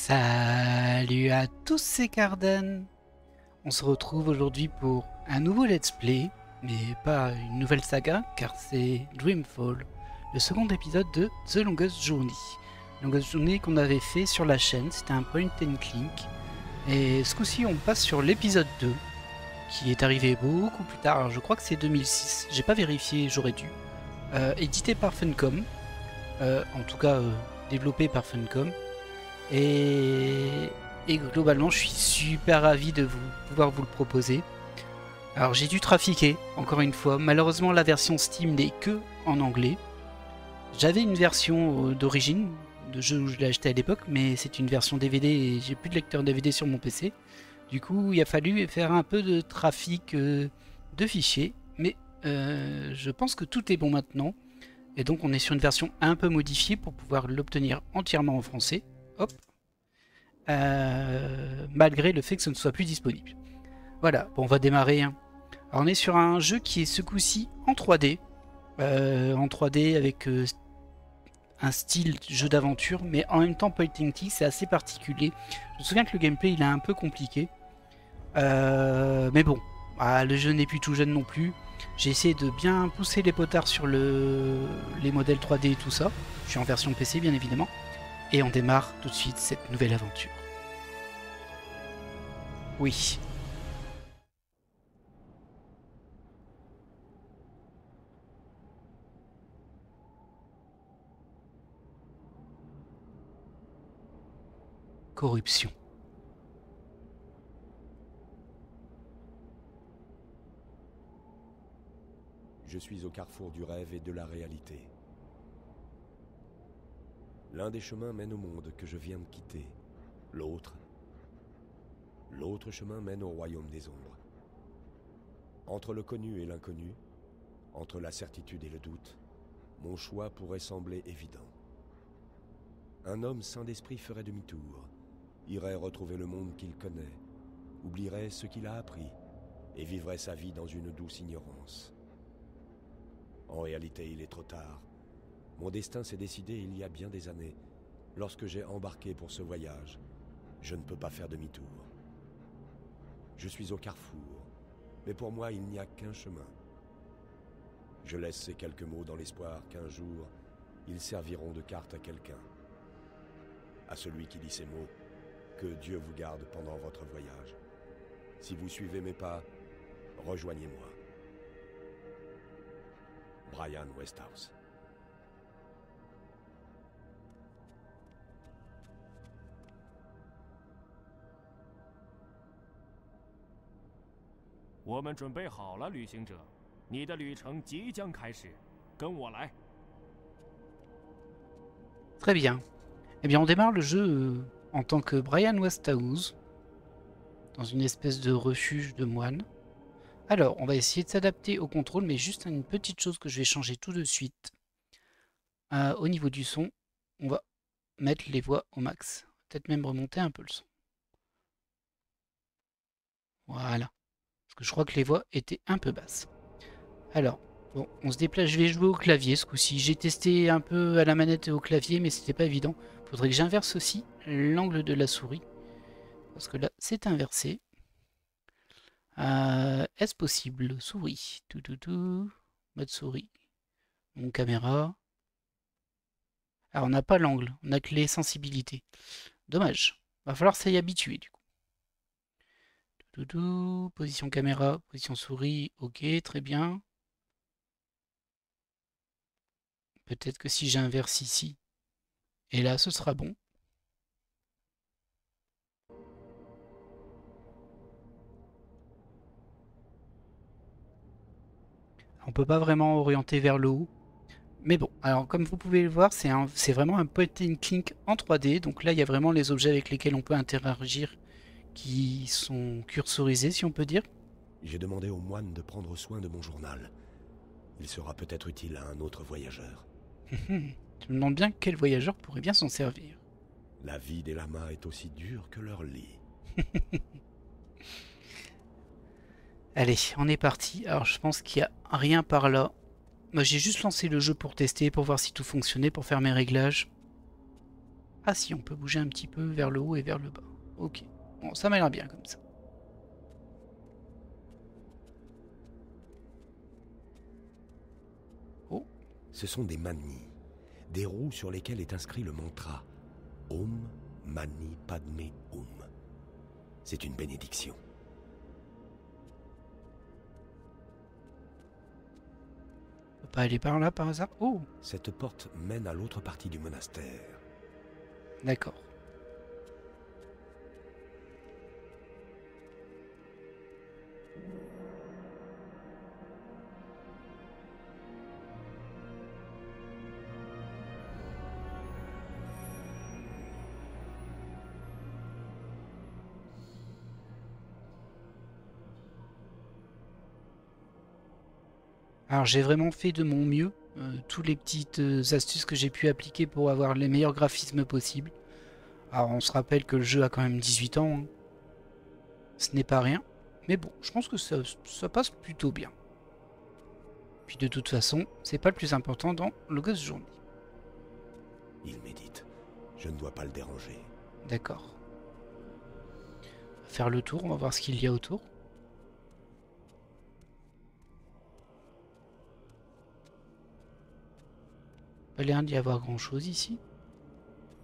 Salut à tous, c'est Cardan. On se retrouve aujourd'hui pour un nouveau let's play, mais pas une nouvelle saga, car c'est Dreamfall, le second épisode de The Longest Journey. Longest Journey qu'on avait fait sur la chaîne, c'était un point and click. Et ce coup-ci, on passe sur l'épisode 2, qui est arrivé beaucoup plus tard. Alors, je crois que c'est 2006, j'ai pas vérifié, j'aurais dû. Édité par Funcom, en tout cas développé par Funcom. Et globalement, je suis super ravi de pouvoir vous le proposer. Alors j'ai dû trafiquer, encore une fois. Malheureusement, la version Steam n'est que en anglais. J'avais une version d'origine, de jeu où je l'ai acheté à l'époque, mais c'est une version DVD et j'ai plus de lecteur DVD sur mon PC. Du coup, il a fallu faire un peu de trafic de fichiers, mais je pense que tout est bon maintenant. Et donc on est sur une version un peu modifiée pour pouvoir l'obtenir entièrement en français. Hop. Malgré le fait que ce ne soit plus disponible. Voilà, bon, on va démarrer. Alors, on est sur un jeu qui est ce coup-ci en 3D. En 3D avec un style jeu d'aventure, mais en même temps point and click, c'est assez particulier. Je me souviens que le gameplay il est un peu compliqué. Mais bon, le jeu n'est plus tout jeune non plus. J'ai essayé de bien pousser les potards sur les modèles 3D et tout ça. Je suis en version PC bien évidemment. Et on démarre tout de suite cette nouvelle aventure. Oui. Corruption. Je suis au carrefour du rêve et de la réalité. L'un des chemins mène au monde que je viens de quitter. L'autre chemin mène au royaume des ombres. Entre le connu et l'inconnu, entre la certitude et le doute, mon choix pourrait sembler évident. Un homme sain d'esprit ferait demi-tour, irait retrouver le monde qu'il connaît, oublierait ce qu'il a appris et vivrait sa vie dans une douce ignorance. En réalité, il est trop tard. Mon destin s'est décidé il y a bien des années. Lorsque j'ai embarqué pour ce voyage, je ne peux pas faire demi-tour. Je suis au carrefour, mais pour moi, il n'y a qu'un chemin. Je laisse ces quelques mots dans l'espoir qu'un jour, ils serviront de carte à quelqu'un. À celui qui dit ces mots, que Dieu vous garde pendant votre voyage. Si vous suivez mes pas, rejoignez-moi. Brian Westhouse.我们准备好了，旅行者，你的旅程即将开始，跟我来。Très bien. Eh bien, on démarre le jeu en tant que Brian Westhouse, dans une espèce de refuge de moines. Alors, on va essayer de s'adapter au contrôle, mais juste une petite chose que je vais changer tout de suite. Au niveau du son, on va mettre les voix au max. Peut-être même remonter un peu le son. Voilà. Parce que je crois que les voix étaient un peu basses. Alors, bon, on se déplace. Je vais jouer au clavier ce coup-ci. J'ai testé un peu à la manette et au clavier, mais c'était pas évident. Faudrait que j'inverse aussi l'angle de la souris. Parce que là, c'est inversé. Est-ce possible? Souris. Mode souris. Mon caméra. Alors, on n'a pas l'angle. On n'a que les sensibilités. Dommage. Va falloir s'y habituer du coup. Position caméra, position souris, ok, très bien. Peut-être que si j'inverse ici, et là ce sera bon. On peut pas vraiment orienter vers le haut. Mais bon, alors comme vous pouvez le voir, c'est vraiment un point and click en 3D. Donc là, il y a vraiment les objets avec lesquels on peut interagir qui sont cursorisés, si on peut dire. J'ai demandé au moine de prendre soin de mon journal. Il sera peut-être utile à un autre voyageur. Je me demande bien quel voyageur pourrait bien s'en servir. La vie des lamas est aussi dure que leur lit. Allez, on est parti. Alors je pense qu'il n'y a rien par là. Moi j'ai juste lancé le jeu pour tester, pour voir si tout fonctionnait, pour faire mes réglages. Ah si, on peut bouger un petit peu vers le haut et vers le bas. Ok. Bon, ça m'a l'air bien comme ça. Oh. Ce sont des manis, des roues sur lesquelles est inscrit le mantra Om Mani Padme Hum. C'est une bénédiction. On peut pas aller par là par hasard? Oh, Cette porte mène à l'autre partie du monastère. d'accord. Alors j'ai vraiment fait de mon mieux, toutes les petites astuces que j'ai pu appliquer pour avoir les meilleurs graphismes possibles. Alors on se rappelle que le jeu a quand même 18 ans, hein. Ce n'est pas rien, mais bon, je pense que ça passe plutôt bien. Puis de toute façon, c'est pas le plus important dans le Ghost Journey. Il médite. Je ne dois pas le déranger. D'accord. On va faire le tour, on va voir ce qu'il y a autour. Pas l'air d'y avoir grand chose ici.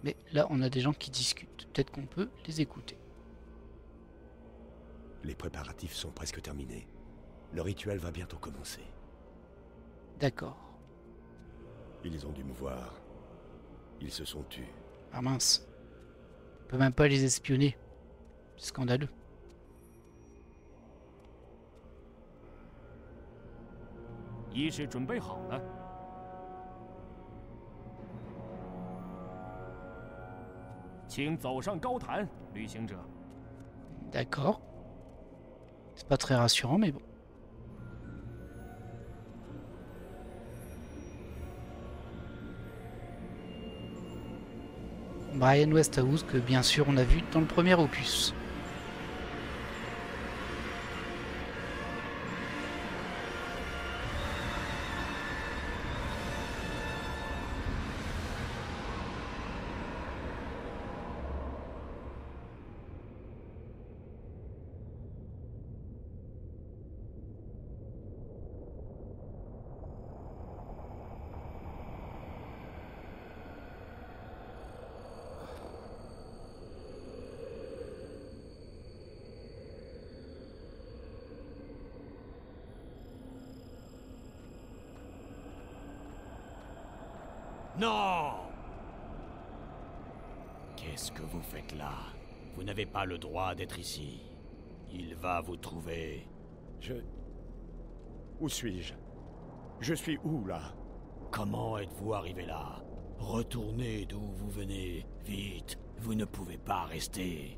Mais là, on a des gens qui discutent. Peut-être qu'on peut les écouter. Les préparatifs sont presque terminés. Le rituel va bientôt commencer. D'accord. Ils ont dû me voir. Ils se sont tus. Ah mince. On peut même pas les espionner. C'est scandaleux. D'accord. C'est pas très rassurant, mais bon. Brian Westhouse, que bien sûr on a vu dans le premier opus. Non! Qu'est-ce que vous faites là? Vous n'avez pas le droit d'être ici. Il va vous trouver. Où suis-je? Je suis où, là? Comment êtes-vous arrivé là? Retournez d'où vous venez. Vite, vous ne pouvez pas rester.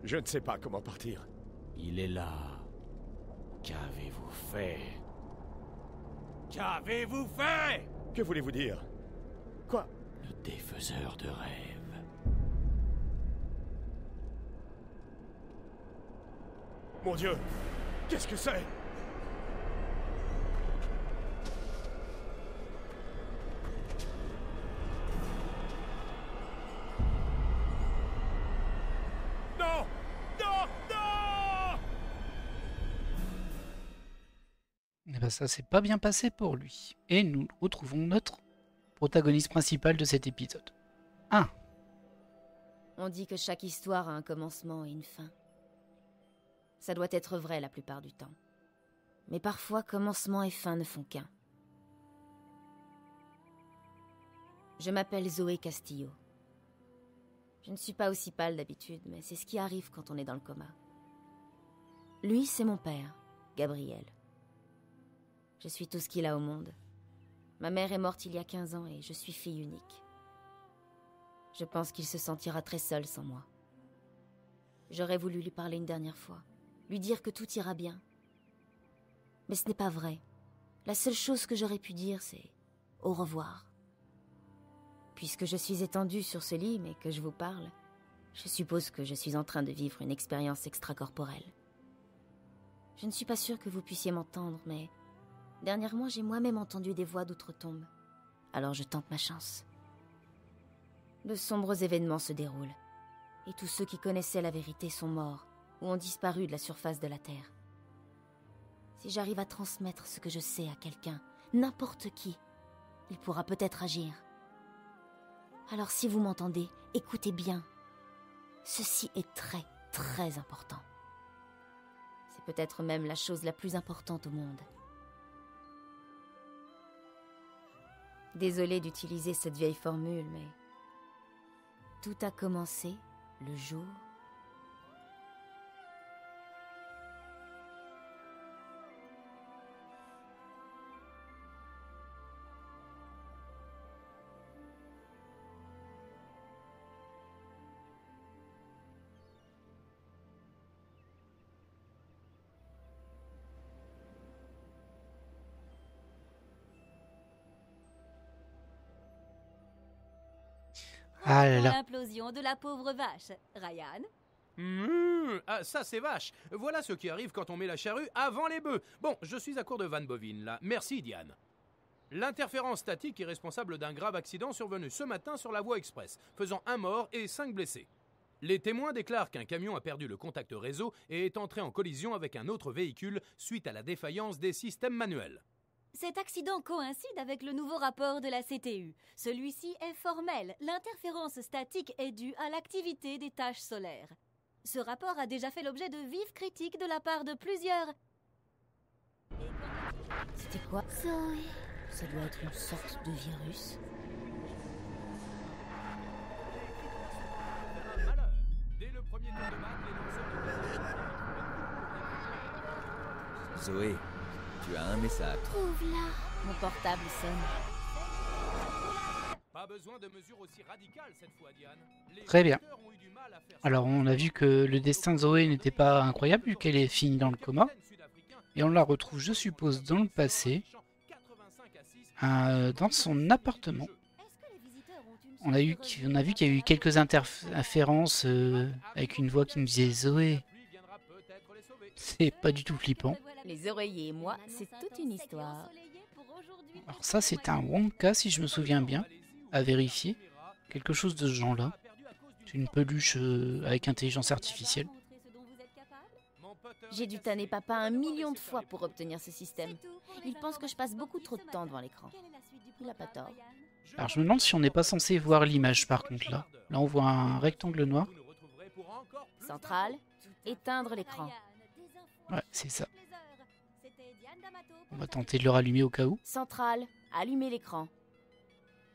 Je ne sais pas comment partir. Il est là. Qu'avez-vous fait? Qu'avez-vous fait? Que voulez-vous dire? Quoi? Le défaiseur de rêves. Mon Dieu! Qu'est-ce que c'est? Non! Non! Non! Et ben ça s'est pas bien passé pour lui. Et nous retrouvons notre protagoniste principal de cet épisode. Ah, On dit que chaque histoire a un commencement et une fin. Ça doit être vrai la plupart du temps. Mais parfois, commencement et fin ne font qu'un. Je m'appelle Zoé Castillo. Je ne suis pas aussi pâle d'habitude, mais c'est ce qui arrive quand on est dans le coma. Lui, c'est mon père, Gabriel. Je suis tout ce qu'il a au monde. Ma mère est morte il y a 15 ans et je suis fille unique. Je pense qu'il se sentira très seul sans moi. J'aurais voulu lui parler une dernière fois, lui dire que tout ira bien. Mais ce n'est pas vrai. La seule chose que j'aurais pu dire, c'est au revoir. Puisque je suis étendue sur ce lit, mais que je vous parle, je suppose que je suis en train de vivre une expérience extracorporelle. Je ne suis pas sûre que vous puissiez m'entendre, mais dernièrement, j'ai moi-même entendu des voix d'outre-tombe. Alors je tente ma chance. De sombres événements se déroulent. Et tous ceux qui connaissaient la vérité sont morts ou ont disparu de la surface de la Terre. Si j'arrive à transmettre ce que je sais à quelqu'un, n'importe qui, il pourra peut-être agir. Alors si vous m'entendez, écoutez bien. Ceci est très, très important. C'est peut-être même la chose la plus importante au monde. Désolée d'utiliser cette vieille formule, mais tout a commencé le jour... Ah là là. L'implosion de la pauvre vache. Ryan? Ah, ça c'est vache. Voilà ce qui arrive quand on met la charrue avant les bœufs. Bon, je suis à court de vanne bovine là. Merci Diane. L'interférence statique est responsable d'un grave accident survenu ce matin sur la voie express, faisant 1 mort et 5 blessés. Les témoins déclarent qu'un camion a perdu le contact réseau et est entré en collision avec un autre véhicule suite à la défaillance des systèmes manuels. Cet accident coïncide avec le nouveau rapport de la CTU. Celui-ci est formel. L'interférence statique est due à l'activité des taches solaires. Ce rapport a déjà fait l'objet de vives critiques de la part de plusieurs... C'était quoi? Zoé... Ça doit être une sorte de virus. Malheur. Dès le premier tour de match, les lanceurs de Zoé, tu as un message. Trouve-la. Mon portable sonne. Pas besoin de mesures aussi radicales cette fois, Diane. Les Très bien. docteurs ont eu du mal à faire Alors on a vu que le destin de Zoé n'était pas incroyable vu qu'elle est finie dans le coma. Et on la retrouve, je suppose, dans le passé, dans son appartement. On a vu qu'il y a eu quelques interférences avec une voix qui me disait Zoé. C'est pas du tout flippant. Les oreillers et moi, c'est toute une histoire. Alors ça c'est un Wonka si je me souviens bien, à vérifier. Quelque chose de ce genre-là. C'est une peluche avec intelligence artificielle. J'ai dû tanner papa 1 million de fois pour obtenir ce système. Il pense que je passe beaucoup trop de temps devant l'écran. Il a pas tort. Alors je me demande si on n'est pas censé voir l'image par contre là. Là on voit un rectangle noir. Centrale, éteindre l'écran. Ouais, c'est ça. On va tenter de le rallumer au cas où. Centrale, allumer l'écran.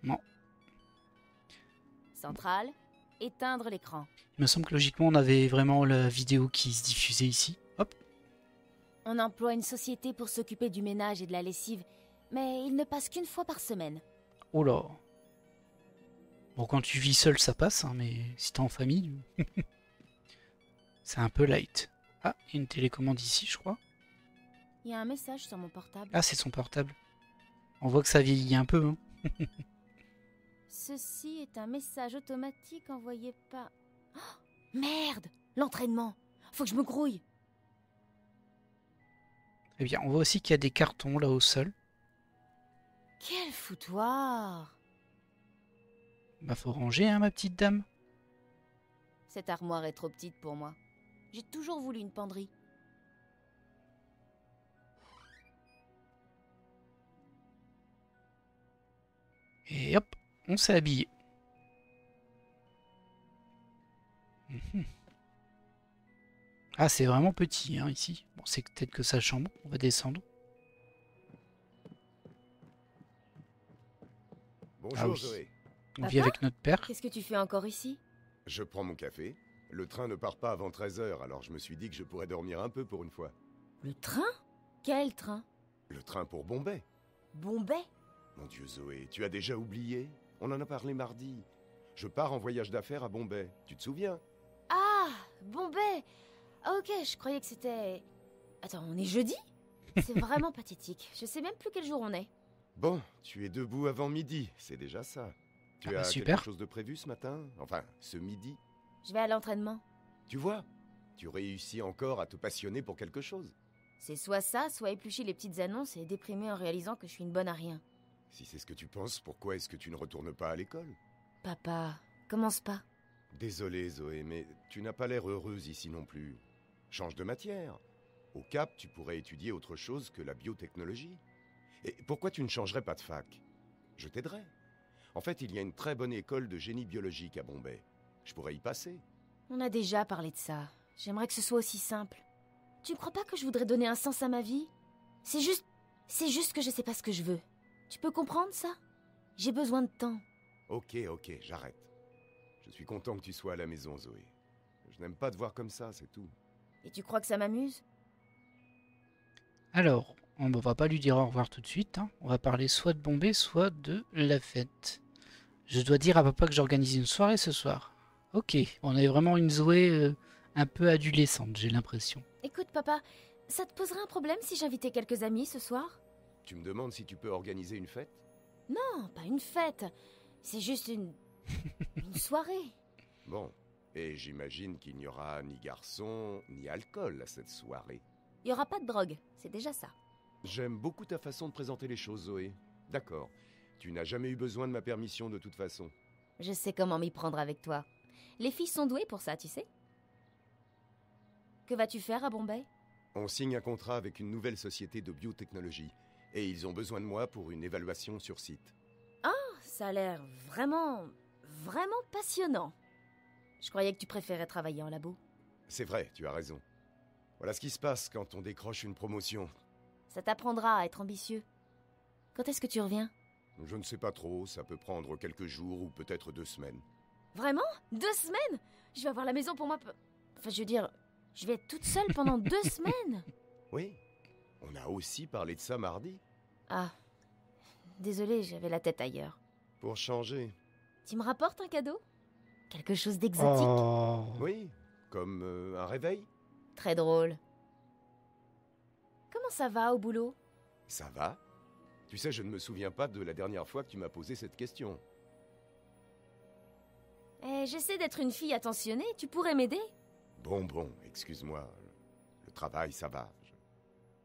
Non. Centrale, éteindre l'écran. Il me semble que logiquement on avait vraiment la vidéo qui se diffusait ici. Hop. On emploie une société pour s'occuper du ménage et de la lessive, mais il ne passe qu'une fois par semaine. Oh là. Bon, quand tu vis seul, ça passe, hein, mais si t'es en famille, c'est un peu light. Ah, il y a une télécommande ici, je crois. Il y a un message sur mon portable. Ah, c'est son portable. On voit que ça vieillit un peu. Hein. Ceci est un message automatique envoyé par... Oh, merde! L'entraînement! Faut que je me grouille! Eh bien, on voit aussi qu'il y a des cartons là au sol. Quel foutoir! Bah, faut ranger, hein, ma petite dame. Cette armoire est trop petite pour moi. J'ai toujours voulu une penderie. Et hop, on s'est habillé. Ah, c'est vraiment petit, hein, ici. Bon, c'est peut-être que sa chambre. On va descendre. Bonjour Ah oui. Zoé. On vit Papa avec notre père. Qu'est-ce que tu fais encore ici? Je prends mon café. Le train ne part pas avant 13h, alors je me suis dit que je pourrais dormir un peu pour une fois. Le train? Quel train? Le train pour Bombay. Bombay? Mon Dieu Zoé, tu as déjà oublié? On en a parlé mardi. Je pars en voyage d'affaires à Bombay. Tu te souviens? Ah! Bombay! Ah, ok, je croyais que c'était... Attends, on est jeudi? C'est vraiment pathétique. Je sais même plus quel jour on est. Bon, tu es debout avant midi, c'est déjà ça. Tu Ah bah as super. quelque chose de prévu ce matin? Enfin, ce midi? Je vais à l'entraînement. Tu vois, tu réussis encore à te passionner pour quelque chose. C'est soit ça, soit éplucher les petites annonces et déprimer en réalisant que je suis une bonne à rien. Si c'est ce que tu penses, pourquoi est-ce que tu ne retournes pas à l'école? Papa, Commence pas. Désolé, Zoé, mais tu n'as pas l'air heureuse ici non plus. Change de matière. Au Cap, tu pourrais étudier autre chose que la biotechnologie. Et pourquoi tu ne changerais pas de fac? Je t'aiderais. En fait, il y a une très bonne école de génie biologique à Bombay. Je pourrais y passer. On a déjà parlé de ça. J'aimerais que ce soit aussi simple. Tu ne crois pas que je voudrais donner un sens à ma vie? C'est juste que je sais pas ce que je veux. Tu peux comprendre ça? J'ai besoin de temps. Ok, j'arrête. Je suis content que tu sois à la maison, Zoé. Je n'aime pas te voir comme ça, c'est tout. Et tu crois que ça m'amuse? Alors, on ne va pas lui dire au revoir tout de suite. Hein. On va parler soit de Bombay, soit de la fête. Je dois dire à papa que j'organise une soirée ce soir. Ok, on est vraiment une Zoé un peu adolescente, j'ai l'impression. Écoute, papa, ça te poserait un problème si j'invitais quelques amis ce soir? Tu me demandes si tu peux organiser une fête? Non, pas une fête. C'est juste une soirée. Bon, et j'imagine qu'il n'y aura ni garçon, ni alcool à cette soirée. Il y aura pas de drogue, c'est déjà ça. J'aime beaucoup ta façon de présenter les choses, Zoé. D'accord. Tu n'as jamais eu besoin de ma permission de toute façon. Je sais comment m'y prendre avec toi. Les filles sont douées pour ça, tu sais. Que vas-tu faire à Bombay? On signe un contrat avec une nouvelle société de biotechnologie. Et ils ont besoin de moi pour une évaluation sur site. Ça a l'air vraiment passionnant. Je croyais que tu préférais travailler en labo. C'est vrai, tu as raison. Voilà ce qui se passe quand on décroche une promotion. Ça t'apprendra à être ambitieux. Quand est-ce que tu reviens? Je ne sais pas trop, ça peut prendre quelques jours ou peut-être 2 semaines. Vraiment? 2 semaines? Je vais avoir la maison pour moi... Enfin, je veux dire, je vais être toute seule pendant 2 semaines. Oui, on a aussi parlé de ça mardi. Ah, désolée, j'avais la tête ailleurs. Pour changer. Tu me rapportes un cadeau? Quelque chose d'exotique? Oh. Oui, comme un réveil. Très drôle. Comment ça va au boulot? Ça va? Tu sais, je ne me souviens pas de la dernière fois que tu m'as posé cette question. J'essaie d'être une fille attentionnée, tu pourrais m'aider? Bon, excuse-moi. Le travail, ça va.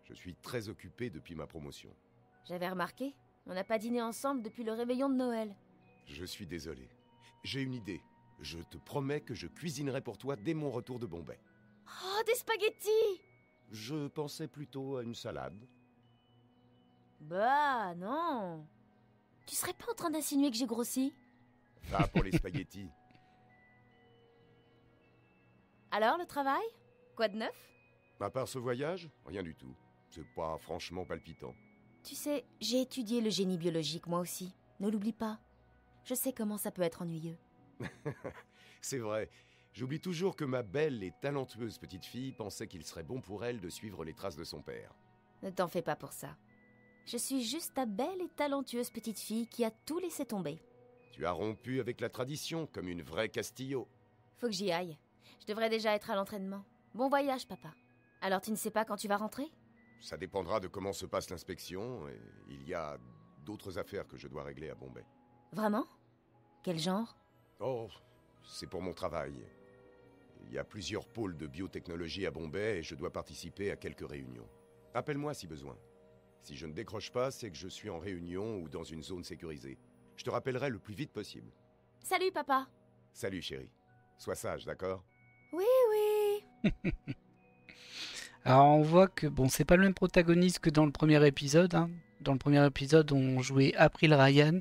Je suis très occupé depuis ma promotion. J'avais remarqué, on n'a pas dîné ensemble depuis le réveillon de Noël. Je suis désolé. J'ai une idée. Je te promets que je cuisinerai pour toi dès mon retour de Bombay. Oh, des spaghettis! Je pensais plutôt à une salade. Bah, non. Tu serais pas en train d'insinuer que j'ai grossi? Va pour les spaghettis. Alors, le travail? Quoi de neuf? À part ce voyage, rien du tout. C'est pas franchement palpitant. Tu sais, j'ai étudié le génie biologique, moi aussi. Ne l'oublie pas. Je sais comment ça peut être ennuyeux. C'est vrai. J'oublie toujours que ma belle et talentueuse petite fille pensait qu'il serait bon pour elle de suivre les traces de son père. Ne t'en fais pas pour ça. Je suis juste ta belle et talentueuse petite fille qui a tout laissé tomber. Tu as rompu avec la tradition, comme une vraie Castillo. Faut que j'y aille. Je devrais déjà être à l'entraînement. Bon voyage, papa. Alors tu ne sais pas quand tu vas rentrer? Ça dépendra de comment se passe l'inspection, et il y a d'autres affaires que je dois régler à Bombay. Vraiment? Quel genre? Oh, c'est pour mon travail. Il y a plusieurs pôles de biotechnologie à Bombay et je dois participer à quelques réunions. Appelle-moi si besoin. Si je ne décroche pas, c'est que je suis en réunion ou dans une zone sécurisée. Je te rappellerai le plus vite possible. Salut, papa. Salut, chérie. Sois sage, d'accord? Oui, oui. Alors on voit que bon, c'est pas le même protagoniste que dans le premier épisode. Hein. Dans le premier épisode, on jouait April Ryan,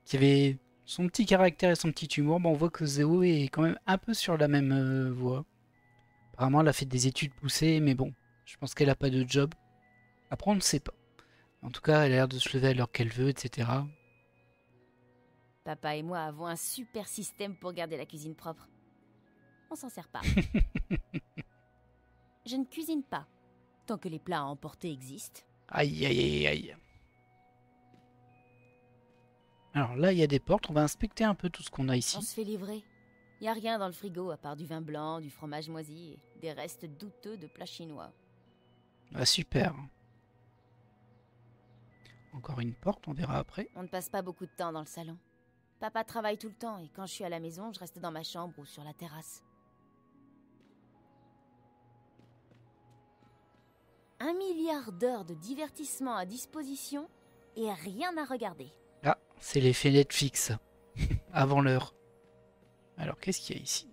qui avait son petit caractère et son petit humour. Bon, on voit que Zoé est quand même un peu sur la même voie. Apparemment, elle a fait des études poussées, mais bon, je pense qu'elle a pas de job. Après, on ne sait pas. En tout cas, elle a l'air de se lever à l'heure qu'elle veut, etc. Papa et moi avons un super système pour garder la cuisine propre. On s'en sert pas. Je ne cuisine pas, tant que les plats à emporter existent. Aïe, aïe, aïe, aïe. Alors là, il y a des portes. On va inspecter un peu tout ce qu'on a ici. On se fait livrer. Il n'y a rien dans le frigo à part du vin blanc, du fromage moisi et des restes douteux de plats chinois. Ah, super. Encore une porte, on verra après. On ne passe pas beaucoup de temps dans le salon. Papa travaille tout le temps et quand je suis à la maison, je reste dans ma chambre ou sur la terrasse. 1 milliard d'heures de divertissement à disposition et rien à regarder. Ah, c'est l'effet Netflix. Avant l'heure. Alors, qu'est-ce qu'il y a ici?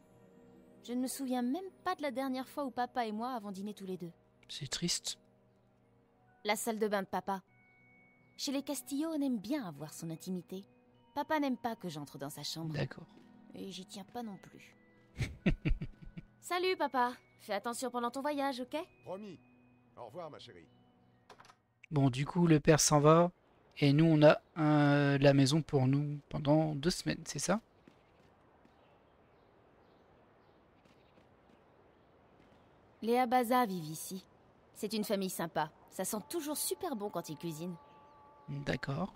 Je ne me souviens même pas de la dernière fois où papa et moi avons dîné tous les deux. C'est triste. La salle de bain de papa. Chez les Castillo, on aime bien avoir son intimité. Papa n'aime pas que j'entre dans sa chambre. D'accord. Et j'y tiens pas non plus. Salut papa. Fais attention pendant ton voyage, ok? Promis. Au revoir, ma chérie. Bon, du coup, le père s'en va. Et nous, on a la maison pour nous pendant 2 semaines, c'est ça? Léa Baza vivent ici. C'est une famille sympa. Ça sent toujours super bon quand ils cuisinent. D'accord.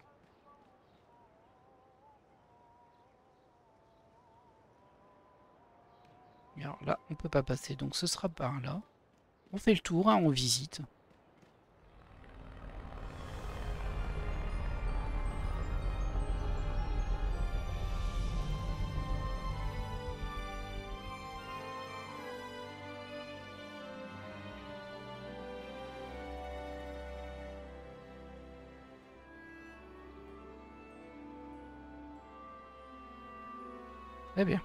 Et alors là, on peut pas passer, donc ce sera par là. On fait le tour, hein, on visite. Très bien.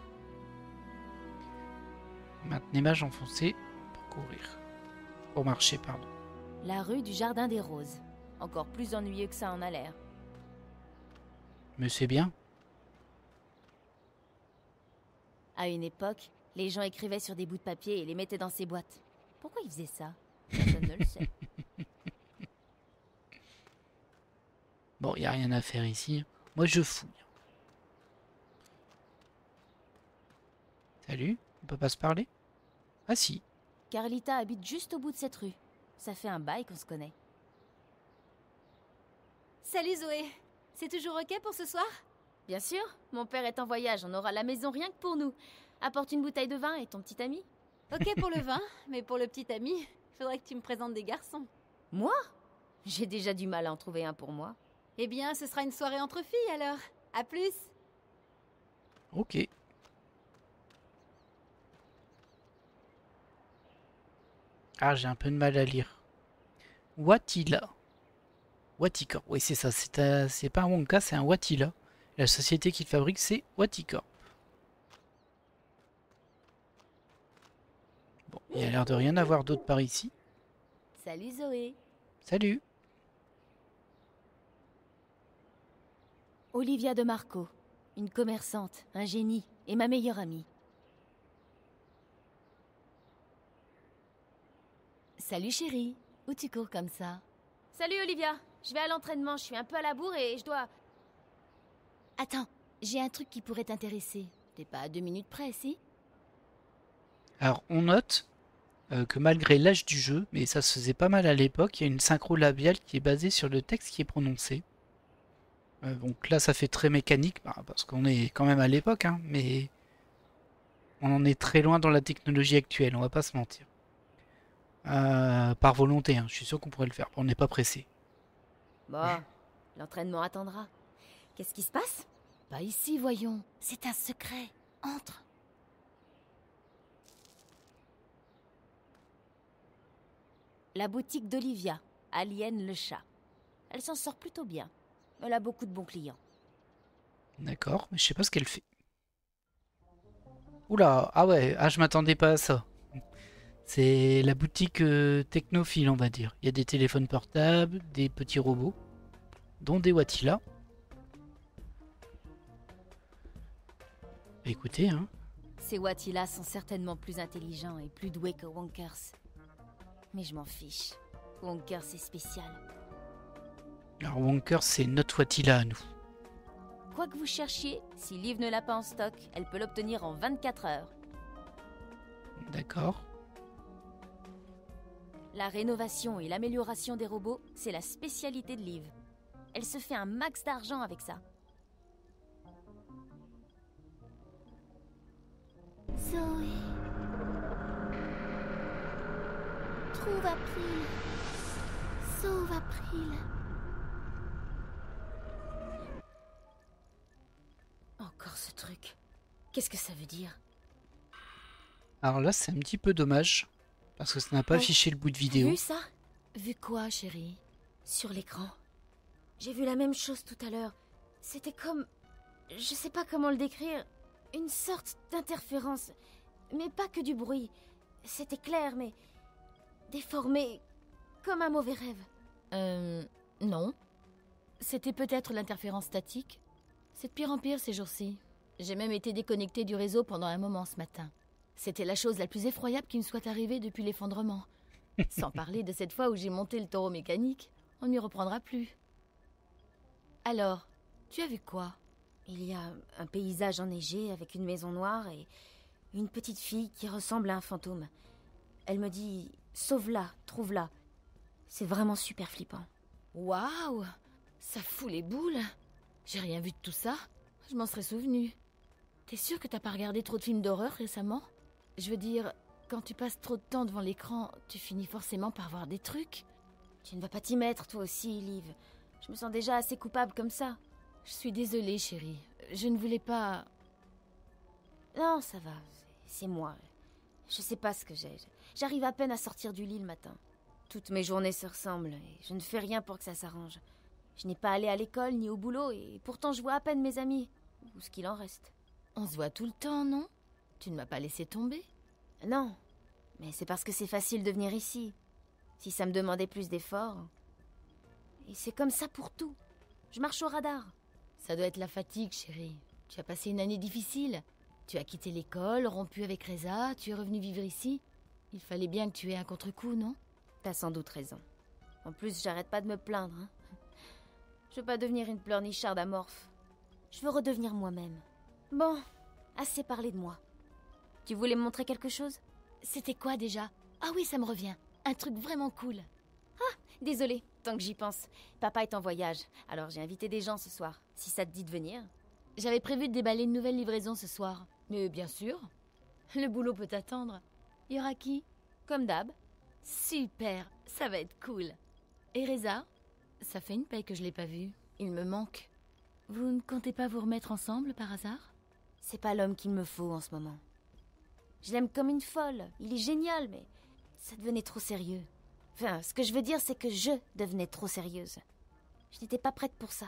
Maintenez mage enfoncé pour courir. Pour marcher, pardon. La rue du Jardin des Roses. Encore plus ennuyeux que ça en a l'air. Mais c'est bien. À une époque, les gens écrivaient sur des bouts de papier et les mettaient dans ces boîtes. Pourquoi ils faisaient ça? Personne ne le sait. Bon, il n'y a rien à faire ici. Moi, je fouille. Salut, on peut pas se parler? Ah si. Carlita habite juste au bout de cette rue. Ça fait un bail qu'on se connaît. Salut Zoé. C'est toujours ok pour ce soir? Bien sûr, mon père est en voyage, on aura la maison rien que pour nous. Apporte une bouteille de vin et ton petit ami. Ok pour le vin, mais pour le petit ami, faudrait que tu me présentes des garçons. Moi? J'ai déjà du mal à en trouver un pour moi. Eh bien, ce sera une soirée entre filles alors. À plus. Ok. Ah, j'ai un peu de mal à lire. Watila. Waticorp. Oui, c'est ça. C'est pas un Wonka, c'est un Watila. La société qui le fabrique, c'est Waticorp. Bon, il y a l'air de rien avoir d'autre par ici. Salut Zoé. Salut. Olivia de Marco. Une commerçante, un génie et ma meilleure amie. Salut chérie. Où tu cours comme ça? Salut Olivia. Je vais à l'entraînement, je suis un peu à la bourre et je dois... Attends, j'ai un truc qui pourrait t'intéresser. T'es pas à 2 minutes près, si? Alors, on note que malgré l'âge du jeu, mais ça se faisait pas mal à l'époque, il y a une synchro labiale qui est basée sur le texte qui est prononcé. Donc là, ça fait très mécanique, parce qu'on est quand même à l'époque, hein, mais on en est très loin dans la technologie actuelle, on va pas se mentir. Par volonté, hein, je suis sûr qu'on pourrait le faire, on n'est pas pressé. Bon, l'entraînement attendra. Qu'est-ce qui se passe? Pas ici, voyons. C'est un secret. Entre. La boutique d'Olivia, Alien le chat. Elle s'en sort plutôt bien. Elle a beaucoup de bons clients. D'accord, mais je sais pas ce qu'elle fait. Oula, ah ouais, je m'attendais pas à ça. C'est la boutique technophile, on va dire. Il y a des téléphones portables, des petits robots, dont des Watila. Bah, écoutez, hein. Ces Watila sont certainement plus intelligents et plus doués que Wonkers. Mais je m'en fiche. Wonkers est spécial. Alors Wonker, c'est notre Watila à nous. Quoi que vous cherchiez, si Liv ne l'a pas en stock, elle peut l'obtenir en 24 heures. D'accord. La rénovation et l'amélioration des robots, c'est la spécialité de Liv. Elle se fait un max d'argent avec ça. Zoé. Trouve April. Sauve April. Encore ce truc. Qu'est-ce que ça veut dire? Alors là, c'est un petit peu dommage, parce que ça n'a pas affiché le bout de vidéo. Vu ça? Vu quoi, chérie? Sur l'écran. J'ai vu la même chose tout à l'heure. C'était comme... Je sais pas comment le décrire. Une sorte d'interférence. Mais pas que du bruit. C'était clair, mais déformé, comme un mauvais rêve. Non. C'était peut-être l'interférence statique. C'est de pire en pire ces jours-ci. J'ai même été déconnectée du réseau pendant un moment ce matin. C'était la chose la plus effroyable qui me soit arrivée depuis l'effondrement. Sans parler de cette fois où j'ai monté le taureau mécanique. On n'y reprendra plus. Alors, tu as vu quoi? Il y a un paysage enneigé avec une maison noire et une petite fille qui ressemble à un fantôme. Elle me dit « Sauve-la, trouve-la ». C'est vraiment super flippant. Waouh! Ça fout les boules. J'ai rien vu de tout ça. Je m'en serais souvenu. T'es sûr que t'as pas regardé trop de films d'horreur récemment? Je veux dire, quand tu passes trop de temps devant l'écran, tu finis forcément par voir des trucs. Tu ne vas pas t'y mettre, toi aussi, Liv. Je me sens déjà assez coupable comme ça. Je suis désolée, chérie. Je ne voulais pas... Non, ça va. C'est moi. Je sais pas ce que j'ai. J'arrive à peine à sortir du lit le matin. Toutes mes journées se ressemblent et je ne fais rien pour que ça s'arrange. Je n'ai pas allé à l'école ni au boulot et pourtant je vois à peine mes amis. Ou ce qu'il en reste. On se voit tout le temps, non? Tu ne m'as pas laissé tomber? Non. Mais c'est parce que c'est facile de venir ici. Si ça me demandait plus d'efforts... Et c'est comme ça pour tout. Je marche au radar. Ça doit être la fatigue, chérie. Tu as passé une année difficile. Tu as quitté l'école, rompu avec Reza, tu es revenu vivre ici. Il fallait bien que tu aies un contre-coup, non? T'as sans doute raison. En plus, j'arrête pas de me plaindre. Hein. Je veux pas devenir une pleurnicharde amorphe. Je veux redevenir moi-même. Bon, assez parlé de moi. Tu voulais me montrer quelque chose? C'était quoi déjà? Ah oui, ça me revient. Un truc vraiment cool. Ah, désolée, tant que j'y pense. Papa est en voyage, alors j'ai invité des gens ce soir. Si ça te dit de venir. J'avais prévu de déballer une nouvelle livraison ce soir. Mais bien sûr. Le boulot peut attendre. Il y aura qui? Comme d'hab. Super, ça va être cool. Et Reza? Ça fait une paye que je l'ai pas vu. Il me manque. Vous ne comptez pas vous remettre ensemble par hasard? C'est pas l'homme qu'il me faut en ce moment. Je l'aime comme une folle. Il est génial, mais ça devenait trop sérieux. Enfin, ce que je veux dire, c'est que je devenais trop sérieuse. Je n'étais pas prête pour ça.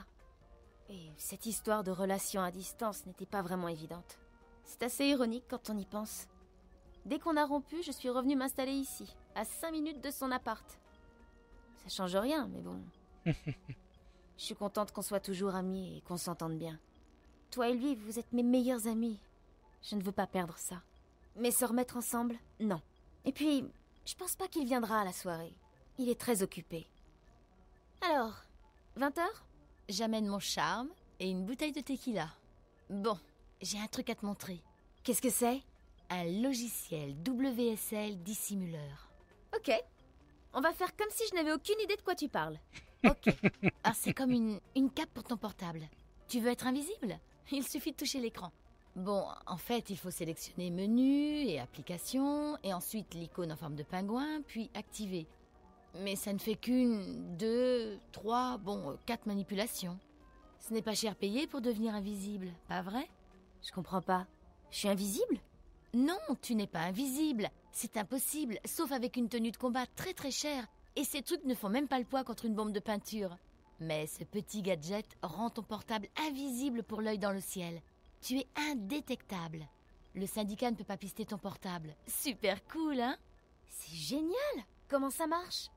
Et cette histoire de relation à distance n'était pas vraiment évidente. C'est assez ironique quand on y pense. Dès qu'on a rompu, je suis revenue m'installer ici, à 5 minutes de son appart. Ça change rien, mais bon. Je suis contente qu'on soit toujours amis et qu'on s'entende bien. Toi et lui, vous êtes mes meilleurs amis. Je ne veux pas perdre ça. Mais se remettre ensemble, non. Et puis, je pense pas qu'il viendra à la soirée. Il est très occupé. Alors, 20h? J'amène mon charme et une bouteille de tequila. Bon, j'ai un truc à te montrer. Qu'est-ce que c'est? Un logiciel WSL dissimuleur. Ok. On va faire comme si je n'avais aucune idée de quoi tu parles. Ok. Ah, c'est comme une cape pour ton portable. Tu veux être invisible? Il suffit de toucher l'écran. Bon, en fait, il faut sélectionner menu et application, et ensuite l'icône en forme de pingouin, puis activer. Mais ça ne fait qu'une, 2, 3, 4 manipulations. Ce n'est pas cher payé pour devenir invisible, pas vrai? Je comprends pas. Je suis invisible? Non, tu n'es pas invisible. C'est impossible, sauf avec une tenue de combat très très chère. Et ces trucs ne font même pas le poids contre une bombe de peinture. Mais ce petit gadget rend ton portable invisible pour l'œil dans le ciel. Tu es indétectable. Le syndicat ne peut pas pister ton portable. Super cool, hein? C'est génial! Comment ça marche?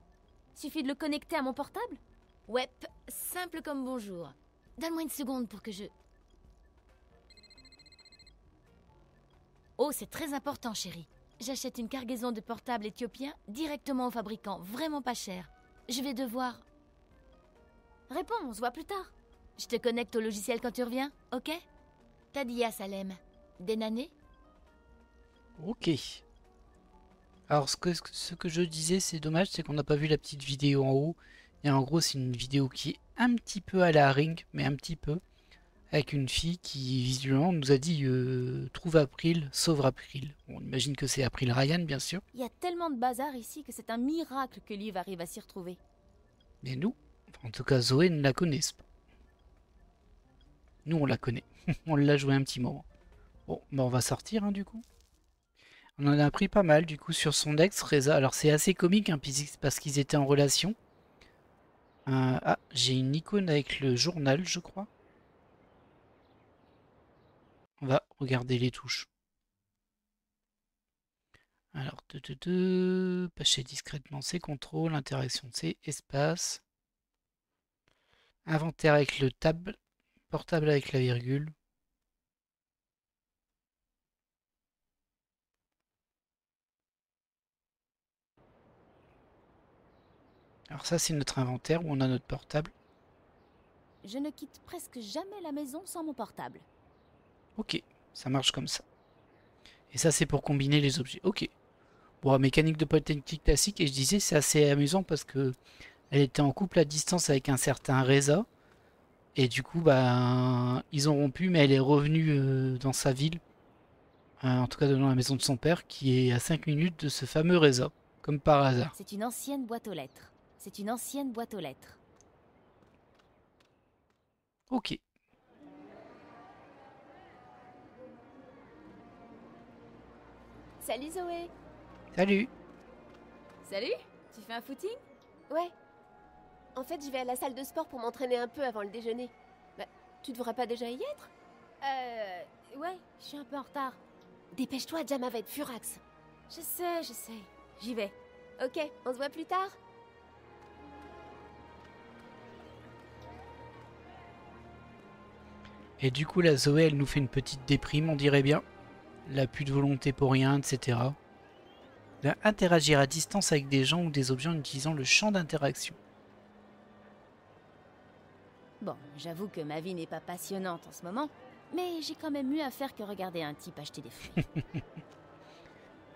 Suffit de le connecter à mon portable? Ouais, simple comme bonjour. Donne-moi une seconde pour que je... Oh, c'est très important, chérie. J'achète une cargaison de portables éthiopiens directement au fabricant, vraiment pas cher. Je vais devoir... Réponds, on se voit plus tard. Je te connecte au logiciel quand tu reviens, ok? Tadia Salem. Dénané? Ok. Alors, ce que je disais, c'est dommage, c'est qu'on n'a pas vu la petite vidéo en haut. Et en gros, c'est une vidéo qui est un petit peu à la Ring, mais un petit peu. Avec une fille qui, visuellement, nous a dit trouve April, sauve April. On imagine que c'est April Ryan, bien sûr. Il y a tellement de bazar ici que c'est un miracle que Liv arrive à s'y retrouver. Mais nous, en tout cas Zoé, ne la connaissent pas. Nous, on la connaît. On l'a joué un petit moment. Bon, bah on va sortir, hein, du coup. On en a appris pas mal, du coup, sur son ex, Reza. Alors, c'est assez comique, hein, parce qu'ils étaient en relation. Ah, j'ai une icône avec le journal, je crois. On va regarder les touches. Alors, passer discrètement, c'est contrôle, interaction, c'est espace. Inventaire avec le tab, portable avec la virgule. Alors ça, c'est notre inventaire où on a notre portable. Je ne quitte presque jamais la maison sans mon portable. Ok, ça marche comme ça. Et ça, c'est pour combiner les objets. Ok. Bon, mécanique de point and click classique, et je disais, c'est assez amusant parce que elle était en couple à distance avec un certain Reza. Et du coup, bah, ils ont rompu, mais elle est revenue dans sa ville. En tout cas, dans la maison de son père, qui est à 5 minutes de ce fameux Reza. Comme par hasard. C'est une ancienne boîte aux lettres. C'est une ancienne boîte aux lettres. Ok. Salut Zoé. Salut. Salut. Tu fais un footing? Ouais. En fait, je vais à la salle de sport pour m'entraîner un peu avant le déjeuner. Bah, tu devrais pas déjà y être? Ouais, je suis un peu en retard. Dépêche-toi, Jama va être furax. Je sais. J'y vais. Ok, on se voit plus tard. Et du coup, la Zoé, elle nous fait une petite déprime, on dirait bien. Elle a plus de volonté pour rien, etc. Elle va interagir à distance avec des gens ou des objets en utilisant le champ d'interaction. Bon, j'avoue que ma vie n'est pas passionnante en ce moment, mais j'ai quand même mieux à faire que regarder un type acheter des fruits.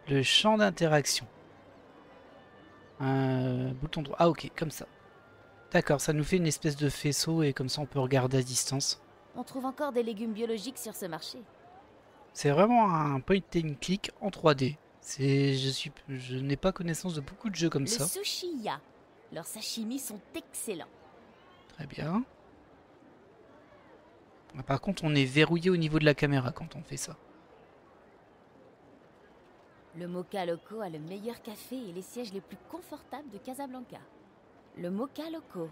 Le champ d'interaction. Bouton droit. Ah ok, comme ça. D'accord, ça nous fait une espèce de faisceau et comme ça on peut regarder à distance. On trouve encore des légumes biologiques sur ce marché. C'est vraiment un point and click en 3D. Je n'ai pas connaissance de beaucoup de jeux comme ça. Le Sushiya. Leurs sashimi sont excellents. Très bien. Par contre, on est verrouillé au niveau de la caméra quand on fait ça. Le Mocha Loco a le meilleur café et les sièges les plus confortables de Casablanca. Le Mocha Loco,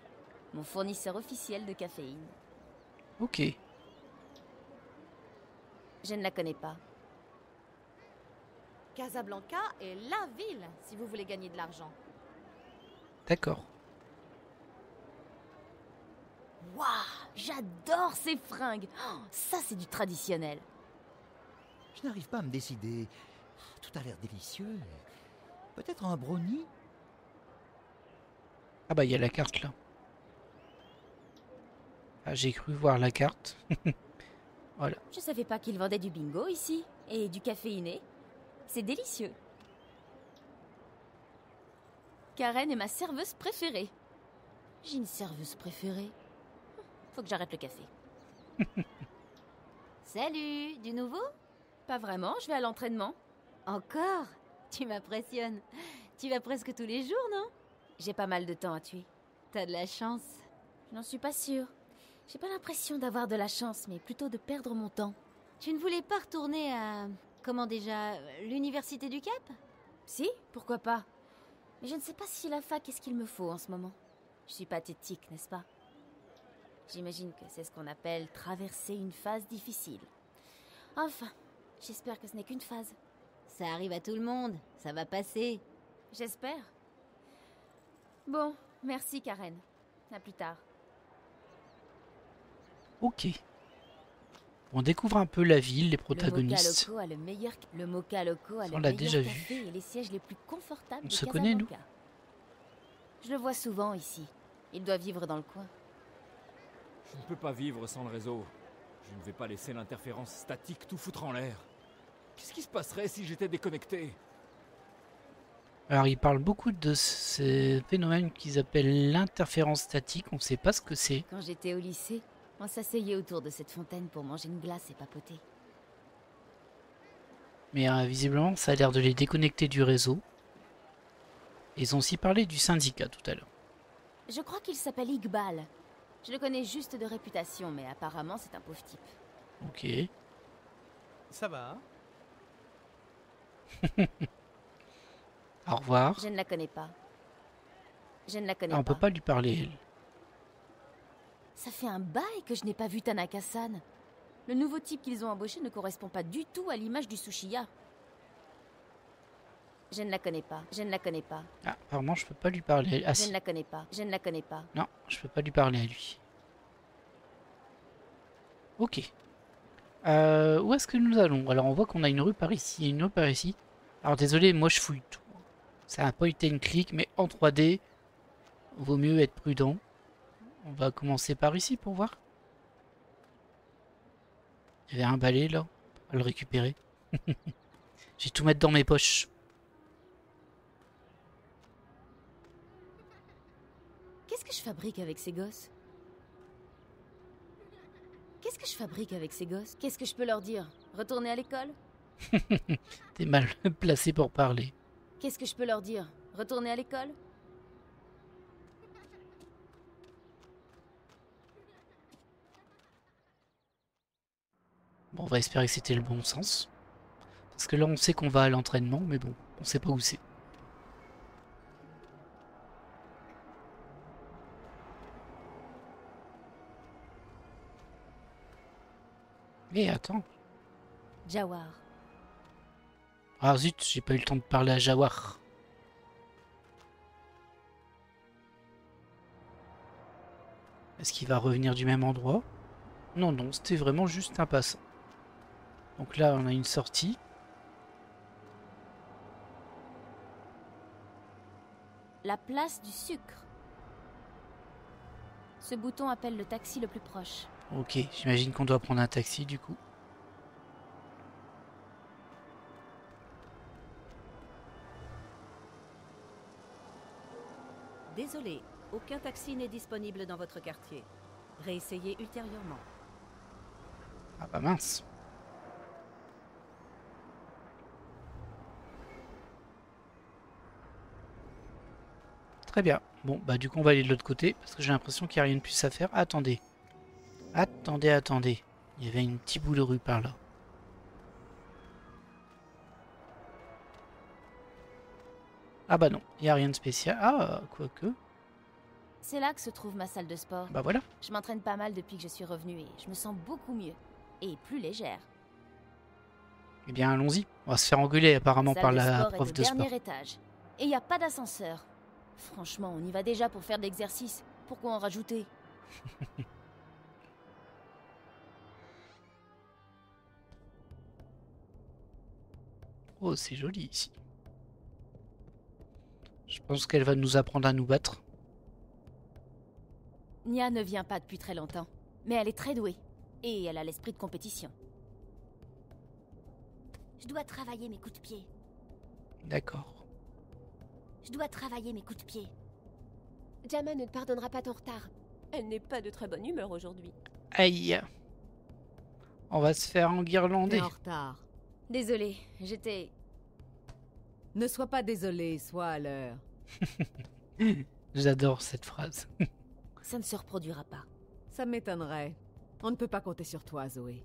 mon fournisseur officiel de caféine. Ok. Je ne la connais pas. Casablanca est la ville si vous voulez gagner de l'argent. D'accord. Waouh, j'adore ces fringues. Oh, ça, c'est du traditionnel. Je n'arrive pas à me décider. Tout a l'air délicieux. Peut-être un brownie? Ah bah il y a la carte là. Ah, j'ai cru voir la carte. Voilà. Je savais pas qu'ils vendaient du bingo ici et du caféiné. C'est délicieux. Karen est ma serveuse préférée. J'ai une serveuse préférée. Faut que j'arrête le café. Salut, du nouveau? Pas vraiment, je vais à l'entraînement. Encore? Tu m'impressionnes. Tu vas presque tous les jours, non? J'ai pas mal de temps à tuer. T'as de la chance. Je n'en suis pas sûre. J'ai pas l'impression d'avoir de la chance, mais plutôt de perdre mon temps. Tu ne voulais pas retourner à... Comment déjà? L'université du Cap? Si, pourquoi pas. Mais je ne sais pas si la fac est ce qu'il me faut en ce moment. Je suis pathétique, n'est-ce pas? J'imagine que c'est ce qu'on appelle traverser une phase difficile. Enfin, j'espère que ce n'est qu'une phase. Ça arrive à tout le monde, ça va passer. J'espère. Bon, merci Karen. À plus tard. Ok. On découvre un peu la ville, les protagonistes. Le Mocha Loco a le On l'a meilleur déjà café vu. et les sièges les plus confortables On de se connaît, nous? Casablanca. Je le vois souvent ici. Il doit vivre dans le coin. Je ne peux pas vivre sans le réseau. Je ne vais pas laisser l'interférence statique tout foutre en l'air. Qu'est-ce qui se passerait si j'étais déconnecté? Alors, ils parlent beaucoup de ce phénomène qu'ils appellent l'interférence statique. On ne sait pas ce que c'est. Quand j'étais au lycée, on s'asseyait autour de cette fontaine pour manger une glace et papoter. Mais visiblement, ça a l'air de les déconnecter du réseau. Ils ont aussi parlé du syndicat tout à l'heure. Je crois qu'il s'appelle Iqbal. Je le connais juste de réputation, mais apparemment c'est un pauvre type. Ok. Ça va? Au revoir. Je ne la connais pas. Je ne la connais Ah, on pas. peut pas lui parler, elle. Ça fait un bail que je n'ai pas vu Tanaka-san. Le nouveau type qu'ils ont embauché ne correspond pas du tout à l'image du Tsuchiya. Je ne la connais pas, je ne la connais pas. Ah, apparemment, je peux pas lui parler. Ah, Je si. ne la connais pas, je ne la connais pas. Non, je peux pas lui parler à lui. Ok. Où est-ce que nous allons? Alors, on voit qu'on a une rue par ici et une rue par ici. Alors, désolé, moi, je fouille tout. C'est un point and click, mais en 3D, vaut mieux être prudent. On va commencer par ici pour voir. Il y avait un balai, là. On va le récupérer. Je vais tout mettre dans mes poches. Qu'est-ce que je fabrique avec ces gosses? Qu'est-ce que je fabrique avec ces gosses? Qu'est-ce que je peux leur dire? Retourner à l'école? T'es mal placé pour parler. Qu'est-ce que je peux leur dire? Retourner à l'école? Bon, on va espérer que c'était le bon sens. Parce que là, on sait qu'on va à l'entraînement, mais bon, on sait pas où c'est. Mais attends. Jawar. Ah zut, j'ai pas eu le temps de parler à Jawar. Est-ce qu'il va revenir du même endroit? Non, non, c'était vraiment juste un passant. Donc là, on a une sortie. La place du sucre. Ce bouton appelle le taxi le plus proche. Ok, j'imagine qu'on doit prendre un taxi du coup. Désolé, aucun taxi n'est disponible dans votre quartier. Réessayez ultérieurement. Ah bah mince. Très bien. Bon, bah du coup on va aller de l'autre côté parce que j'ai l'impression qu'il n'y a rien de plus à faire. Attendez. Attendez, attendez. Il y avait un petit bout de rue par là. Ah bah non, il n'y a rien de spécial. Ah, quoique. C'est là que se trouve ma salle de sport. Bah voilà. Je m'entraîne pas mal depuis que je suis revenue et je me sens beaucoup mieux. Et plus légère. Eh bien allons-y. On va se faire engueuler apparemment par la prof prof de au sport. dernier étage. Et il n'y a pas d'ascenseur. Franchement, on y va déjà pour faire de l'exercice. Pourquoi en rajouter? Oh, c'est joli ici. Je pense qu'elle va nous apprendre à nous battre. Nya ne vient pas depuis très longtemps. Mais elle est très douée. Et elle a l'esprit de compétition. Je dois travailler mes coups de pied. D'accord. Je dois travailler mes coups de pied. Jama ne te pardonnera pas ton retard. Elle n'est pas de très bonne humeur aujourd'hui. Aïe. On va se faire enguirlander. T'es en retard. Désolée, j'étais... Ne sois pas désolé, sois à l'heure. J'adore cette phrase. Ça ne se reproduira pas. Ça m'étonnerait. On ne peut pas compter sur toi, Zoé.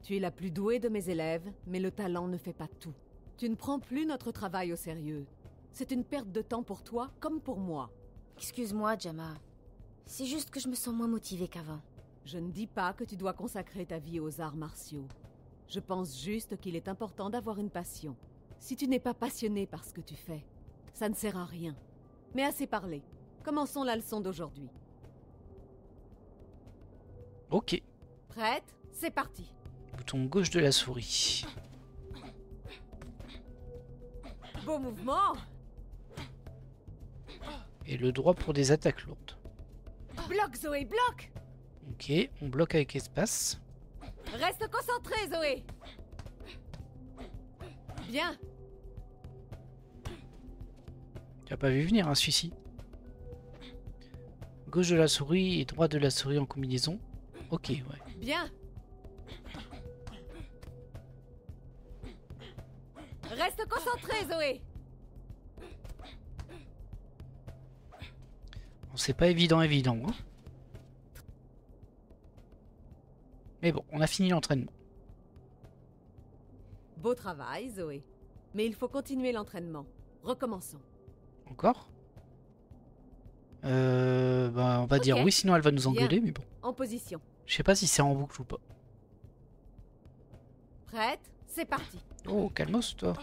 Tu es la plus douée de mes élèves, mais le talent ne fait pas tout. Tu ne prends plus notre travail au sérieux. C'est une perte de temps pour toi comme pour moi. Excuse-moi, Jama. C'est juste que je me sens moins motivée qu'avant. Je ne dis pas que tu dois consacrer ta vie aux arts martiaux. Je pense juste qu'il est important d'avoir une passion. Si tu n'es pas passionné par ce que tu fais, ça ne sert à rien. Mais assez parlé. Commençons la leçon d'aujourd'hui. Ok. Prête? C'est parti. Bouton gauche de la souris. Beau mouvement. Et le droit pour des attaques lourdes. Bloque, Zoé, bloque. Ok, on bloque avec espace. Reste concentré, Zoé. Bien. Tu as pas vu venir, hein, celui-ci. Gauche de la souris et droit de la souris en combinaison. Ok, ouais. Bien. Reste concentré, Zoé. Bon, c'est pas évident, hein. Mais bon, on a fini l'entraînement. Beau travail, Zoé. Mais il faut continuer l'entraînement. Recommençons. Encore? Bah, on va dire oui, sinon elle va nous engueuler, mais bon. En position. Je sais pas si c'est en boucle ou pas. Prête? C'est parti. Oh, calmos, toi.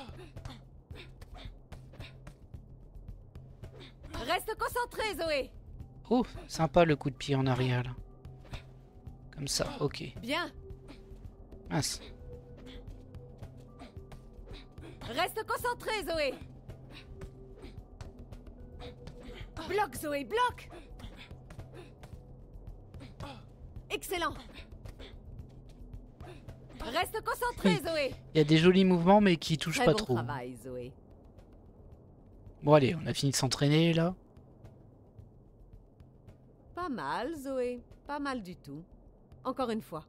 Reste concentré, Zoé. Oh, sympa le coup de pied en arrière, là. Comme ça, ok. Bien. Mince. Reste concentré, Zoé. Bloque, Zoé, bloque. Excellent. Reste concentré, Zoé. Il y a des jolis mouvements, mais qui touchent Très pas bon trop. travail, Zoé. Bon, allez, on a fini de s'entraîner, là. Pas mal, Zoé. Pas mal du tout. Encore une fois.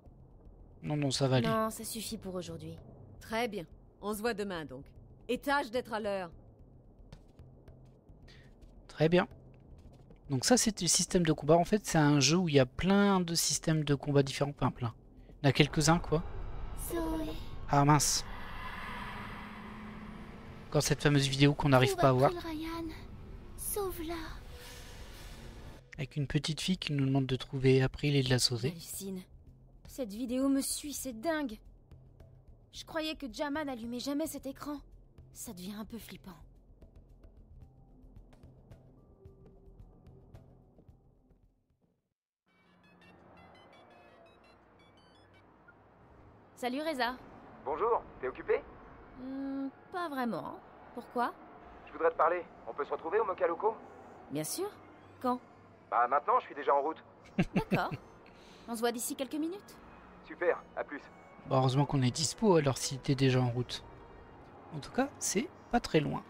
Non, non, ça va aller. Non, ça suffit pour aujourd'hui. Très bien. On se voit demain, donc. Et tâche d'être à l'heure. Très bien. Donc ça, c'est le système de combat. En fait, c'est un jeu où il y a plein de systèmes de combat différents. Enfin, plein. Il y en a quelques-uns, quoi. Zoé. Ah, mince. Encore cette fameuse vidéo qu'on n'arrive pas à voir. Ryan. Sauve-la. Avec une petite fille qui nous demande de trouver April et de la sauver. Hallucine. Cette vidéo me suit, c'est dingue. Je croyais que Jama n'allumait jamais cet écran. Ça devient un peu flippant. Salut Reza. Bonjour, t'es occupé? Pas vraiment. Pourquoi? Je voudrais te parler. On peut se retrouver au Mokaloco? Bien sûr. Quand? Bah maintenant, je suis déjà en route. D'accord. On se voit d'ici quelques minutes. Super, à plus. Bon, heureusement qu'on est dispo alors s'il était déjà en route. En tout cas, c'est pas très loin.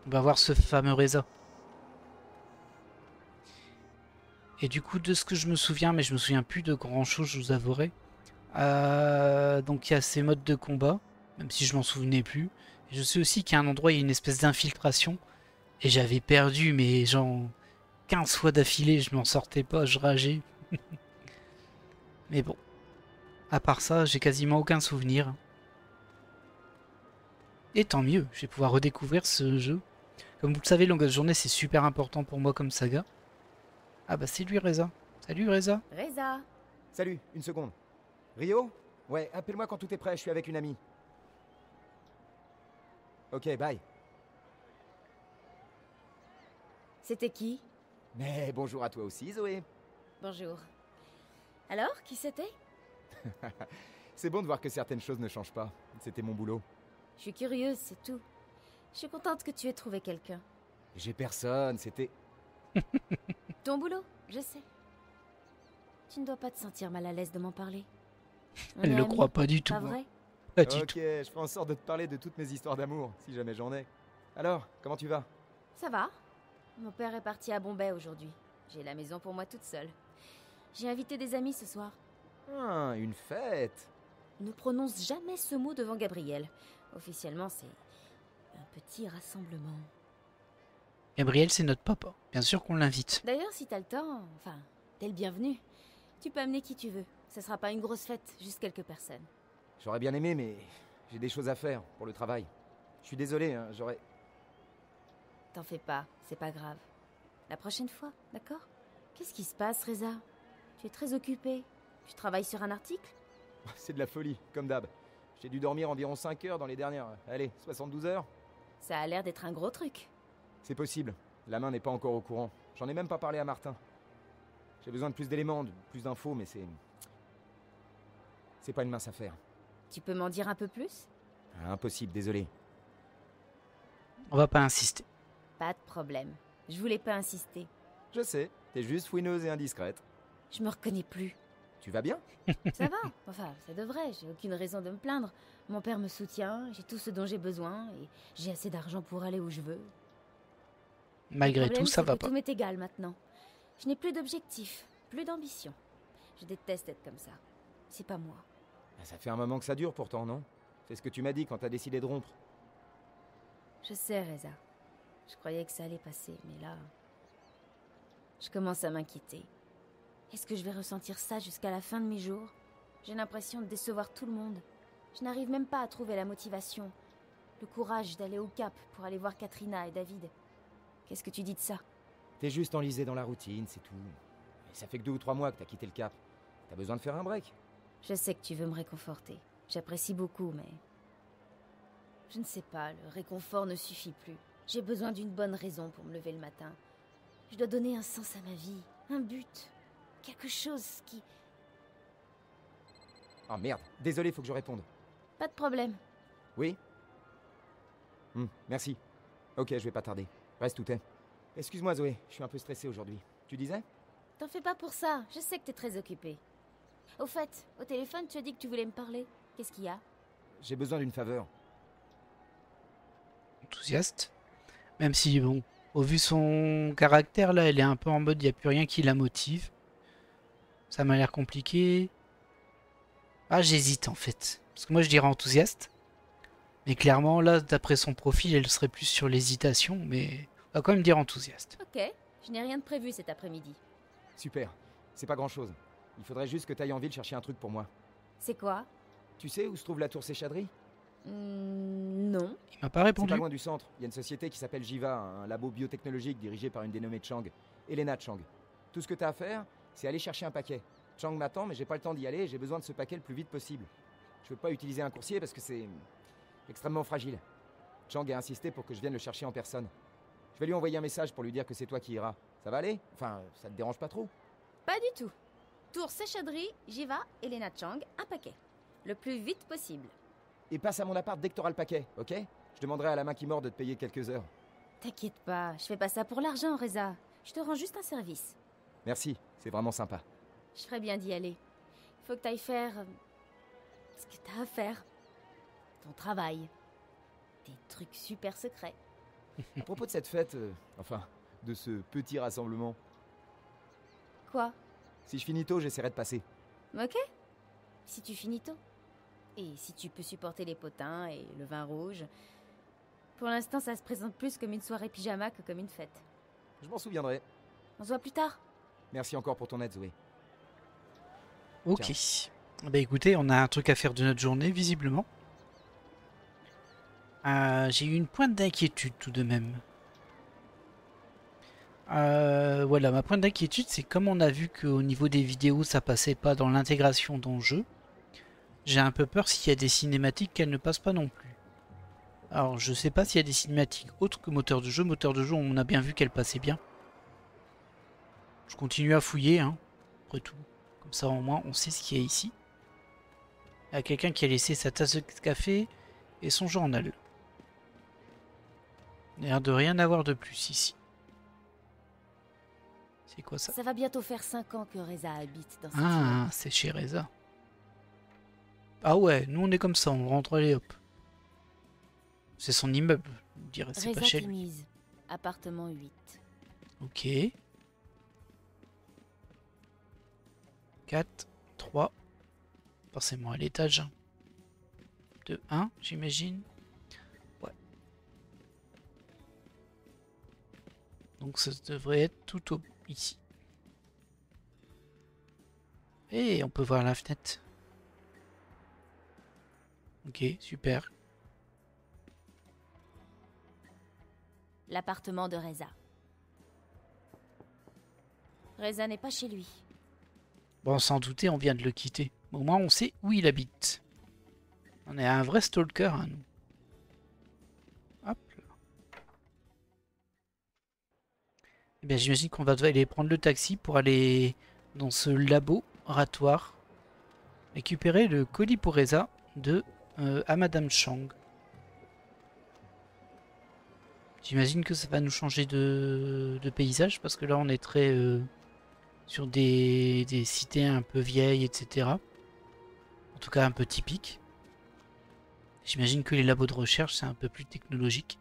On va voir ce fameux Reza. Et du coup, de ce que je me souviens, mais je me souviens plus de grand chose, je vous avouerai. Donc il y a ces modes de combat, même si je m'en souvenais plus. Et je sais aussi qu'il y a un endroit, il y a une espèce d'infiltration. Et j'avais perdu, mais genre 15 fois d'affilée, je m'en sortais pas, je rageais. Mais bon, à part ça, j'ai quasiment aucun souvenir. Et tant mieux, je vais pouvoir redécouvrir ce jeu. Comme vous le savez, Longueuil Journée, c'est super important pour moi comme saga. Ah bah c'est lui Reza. Salut Reza. Reza. Salut, une seconde. Rio? Ouais, appelle-moi quand tout est prêt, je suis avec une amie. Ok, bye. C'était qui? Mais bonjour à toi aussi, Zoé. Bonjour. Alors, qui c'était? C'est bon de voir que certaines choses ne changent pas. C'était mon boulot. Je suis curieuse, c'est tout. Je suis contente que tu aies trouvé quelqu'un. J'ai personne, c'était... Ton boulot, je sais. Tu ne dois pas te sentir mal à l'aise de m'en parler. Elle ne le croit pas du tout. Pas vrai? Pas du tout. Je ferai en sorte de te parler de toutes mes histoires d'amour, si jamais j'en ai. Alors, comment tu vas? Ça va. Mon père est parti à Bombay aujourd'hui. J'ai la maison pour moi toute seule. J'ai invité des amis ce soir. Ah, une fête. Ne prononce jamais ce mot devant Gabriel. Officiellement, c'est un petit rassemblement. Gabriel, c'est notre papa. Bien sûr qu'on l'invite. D'ailleurs, si t'as le temps, enfin, t'es le bienvenu. Tu peux amener qui tu veux. Ce sera pas une grosse fête, juste quelques personnes. J'aurais bien aimé, mais j'ai des choses à faire pour le travail. Je suis désolé, hein, j'aurais... T'en fais pas, c'est pas grave. La prochaine fois, d'accord? Qu'est-ce qui se passe, Reza? Tu es très occupé. Tu travailles sur un article? C'est de la folie, comme d'hab. J'ai dû dormir environ 5 heures dans les dernières... Allez, 72 heures? Ça a l'air d'être un gros truc. C'est possible. La main n'est pas encore au courant. J'en ai même pas parlé à Martin. J'ai besoin de plus d'éléments, de plus d'infos, mais c'est... C'est pas une mince affaire. Tu peux m'en dire un peu plus? Impossible, désolé. On va pas insister. Pas de problème. Je voulais pas insister. Je sais, t'es juste fouineuse et indiscrète. Je me reconnais plus. Tu vas bien? Ça va, enfin, ça devrait, j'ai aucune raison de me plaindre. Mon père me soutient, j'ai tout ce dont j'ai besoin, et j'ai assez d'argent pour aller où je veux. Malgré tout, ça va pas. Tout m'est égal maintenant. Je n'ai plus d'objectifs, plus d'ambition. Je déteste être comme ça. C'est pas moi. Ça fait un moment que ça dure pourtant, non? C'est ce que tu m'as dit quand t'as décidé de rompre. Je sais, Reza. Je croyais que ça allait passer, mais là... Je commence à m'inquiéter. Est-ce que je vais ressentir ça jusqu'à la fin de mes jours? J'ai l'impression de décevoir tout le monde. Je n'arrive même pas à trouver la motivation, le courage d'aller au Cap pour aller voir Katrina et David. Qu'est-ce que tu dis de ça? T'es juste enlisé dans la routine, c'est tout. Et ça fait que 2 ou 3 mois que t'as quitté le Cap. T'as besoin de faire un break. Je sais que tu veux me réconforter. J'apprécie beaucoup, mais... Je ne sais pas, le réconfort ne suffit plus. J'ai besoin d'une bonne raison pour me lever le matin. Je dois donner un sens à ma vie, un but, quelque chose qui... Oh merde, désolé, faut que je réponde. Pas de problème. Oui? Merci. Ok, je vais pas tarder. Reste où t'es. Excuse-moi Zoé, je suis un peu stressé aujourd'hui. Tu disais? T'en fais pas pour ça, je sais que t'es très occupé. Au fait, au téléphone, tu as dit que tu voulais me parler. Qu'est-ce qu'il y a? J'ai besoin d'une faveur. Enthousiaste. Même si, bon, au vu son caractère, là, elle est un peu en mode, il n'y a plus rien qui la motive. Ça m'a l'air compliqué. Ah, j'hésite en fait. Parce que moi, je dirais enthousiaste. Mais clairement, là, d'après son profil, elle serait plus sur l'hésitation. Mais on va quand même dire enthousiaste. Ok, je n'ai rien de prévu cet après-midi. Super. C'est pas grand-chose. Il faudrait juste que t'ailles en ville chercher un truc pour moi. C'est quoi? Tu sais où se trouve la tour Séchadrie? Non. Il m'a pas répondu. C'est pas loin du centre. Il y a une société qui s'appelle Jiva, un labo biotechnologique dirigé par une dénommée Chang. Elena Chang. Tout ce que t'as à faire, c'est aller chercher un paquet. Chang m'attend, mais j'ai pas le temps d'y aller et j'ai besoin de ce paquet le plus vite possible. Je veux pas utiliser un coursier parce que c'est extrêmement fragile. Chang a insisté pour que je vienne le chercher en personne. Je vais lui envoyer un message pour lui dire que c'est toi qui iras. Ça va aller? Enfin, ça te dérange pas trop? Pas du tout. Tour Séchadrie, Jiva, Elena Chang, un paquet. Le plus vite possible. Et passe à mon appart dès que t'auras le paquet, ok? Je demanderai à la main qui mord de te payer quelques heures. T'inquiète pas, je fais pas ça pour l'argent, Reza. Je te rends juste un service. Merci, c'est vraiment sympa. Je ferais bien d'y aller. Faut que t'ailles faire... ce que t'as à faire. Ton travail. Des trucs super secrets. À propos de cette fête, enfin, de ce petit rassemblement. Quoi? Si je finis tôt, j'essaierai de passer. Ok. Si tu finis tôt. Et si tu peux supporter les potins et le vin rouge. Pour l'instant, ça se présente plus comme une soirée pyjama que comme une fête. Je m'en souviendrai. On se voit plus tard. Merci encore pour ton aide, Zoé. Ok. Bah écoutez, on a un truc à faire de notre journée, visiblement. J'ai eu une pointe d'inquiétude tout de même. Voilà, ma pointe d'inquiétude, c'est comme on a vu qu'au niveau des vidéos, ça passait pas dans l'intégration dans le jeu. J'ai un peu peur s'il y a des cinématiques qu'elles ne passent pas non plus. Alors, je sais pas s'il y a des cinématiques autres que moteur de jeu. Moteur de jeu, on a bien vu qu'elle passait bien. Je continue à fouiller, hein, après tout. Comme ça, au moins, on sait ce qu'il y a ici. Il y a quelqu'un qui a laissé sa tasse de café et son journal. Il n'y a l'air de rien avoir de plus ici. C'est quoi ça? Ça va bientôt faire 5 ans que Reza habite dans cette Ah, c'est chez Reza. Ah ouais, nous on est comme ça, on rentre et hop. C'est son immeuble, je dirais, c'est pas chez lui. Timise, appartement 8. Ok. 4, 3. Forcément à l'étage. 2, 1, j'imagine. Ouais. Donc ça devrait être tout au ici. Et on peut voir la fenêtre. Ok, super. L'appartement de Reza. Reza n'est pas chez lui. Bon, sans douter, on vient de le quitter. Au moins, on sait où il habite. On est un vrai stalker, hein, nous. Hop là. Eh bien, j'imagine qu'on va devoir aller prendre le taxi pour aller dans ce laboratoire. Récupérer le colis pour Reza de à Madame Chang. J'imagine que ça va nous changer de paysage parce que là on est très sur des cités un peu vieilles, etc. En tout cas un peu typiques. J'imagine que les labos de recherche c'est un peu plus technologique.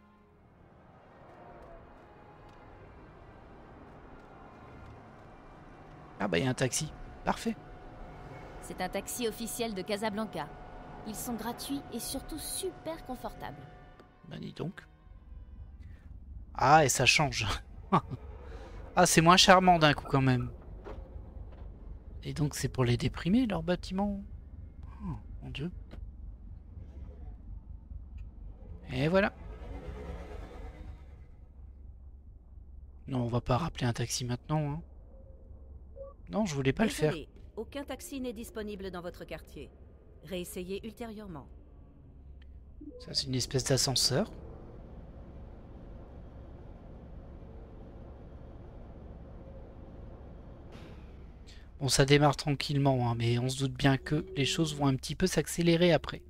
Ah bah il y a un taxi, parfait. C'est un taxi officiel de Casablanca. Ils sont gratuits et surtout super confortables. Ben dis donc. Ah, et ça change. Ah, c'est moins charmant d'un coup quand même. Et donc c'est pour les déprimer, leur bâtiment. Oh, mon Dieu. Et voilà. Non, on va pas rappeler un taxi maintenant. Hein. Non, je voulais pas le faire. aucun taxi n'est disponible dans votre quartier. Réessayez ultérieurement. Ça, c'est une espèce d'ascenseur. Bon, ça démarre tranquillement, hein, mais on se doute bien que les choses vont un petit peu s'accélérer après.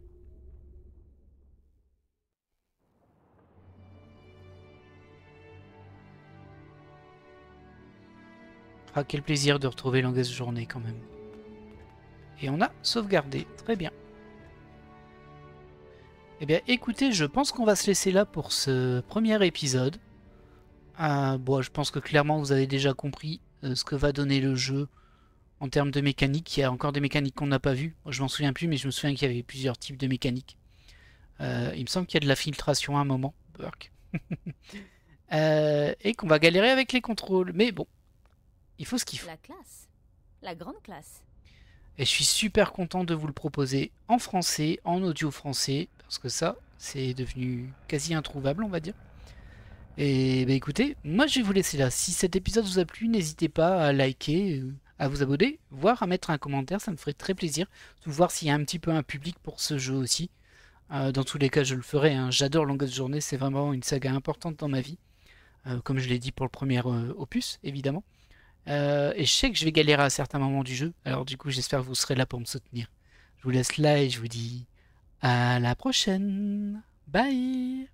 Ah, quel plaisir de retrouver Longueuil Journée quand même. Et on a sauvegardé, très bien. Eh bien écoutez, je pense qu'on va se laisser là pour ce premier épisode. Bon, je pense que clairement vous avez déjà compris ce que va donner le jeu en termes de mécanique. Il y a encore des mécaniques qu'on n'a pas vues. Moi, je m'en souviens plus, mais je me souviens qu'il y avait plusieurs types de mécaniques. Il me semble qu'il y a de la filtration à un moment. Et qu'on va galérer avec les contrôles. Mais bon, il faut ce qu'il faut. La classe. La grande classe. Et je suis super content de vous le proposer en français, en audio français, parce que ça, c'est devenu quasi introuvable, on va dire. Et bah écoutez, moi je vais vous laisser là. Si cet épisode vous a plu, n'hésitez pas à liker, à vous abonner, voire à mettre un commentaire, ça me ferait très plaisir. De voir s'il y a un petit peu un public pour ce jeu aussi. Dans tous les cas, je le ferai, hein. J'adore Longueuil Journée, c'est vraiment une saga importante dans ma vie. Comme je l'ai dit pour le premier opus, évidemment. Et je sais que je vais galérer à certains moments du jeu, alors du coup j'espère que vous serez là pour me soutenir. Je vous laisse là et je vous dis à la prochaine. Bye.